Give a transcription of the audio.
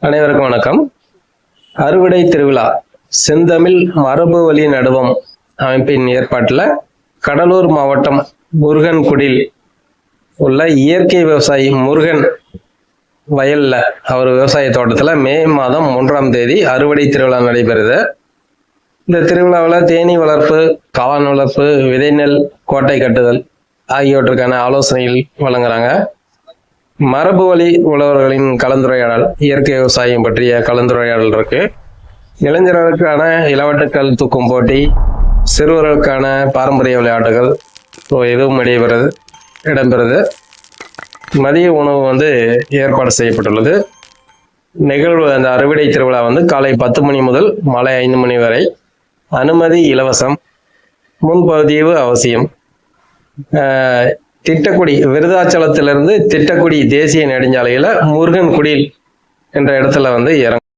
அனைவருக்கும் வணக்கம். அறுவடை திருவிழா செந்தமிழ் மரபு வழி நடுவம் அமைப்பின் ஏற்பாட்டில் கடலூர் மாவட்டம் முருகன்குடியில் உள்ள இயற்கை விவசாயி முருகன் வயல்ல அவர் விவசாய தோட்டத்தில் மே மாதம் 3ஆம் தேதி அறுவடை திருவிழா நடைபெறுது. இந்த திருவிழாவில் தேனீ வளர்ப்பு, காளான் வளர்ப்பு, விதைநெல் கோட்டை கட்டுதல் ஆகியவற்றுக்கான ஆலோசனைகள் வழங்குறாங்க. மரபு வழி உழவர்களின் கலந்துரையாடல், இயற்கை விவசாயம் பற்றிய கலந்துரையாடல் இருக்கு. இளைஞர்களுக்கான இளவட்டுக்கள் தூக்கும் போட்டி, சிறுவர்களுக்கான பாரம்பரிய விளையாட்டுகள் எதுவும் இடம்பெறுது. மதிய உணவு ஏற்பாடு செய்யப்பட்டுள்ளது. நிகழ்வு அந்த அறுவடை திருவிழா காலை 10 மணி முதல் மாலை 5 மணி வரை. அனுமதி இலவசம், முன்பதிவு அவசியம். திட்டக்குடி விருதாச்சலத்திலிருந்து திட்டக்குடி தேசிய நெடுஞ்சாலையில முருகன்குடியில் என்ற இடத்துல இறங்கும்.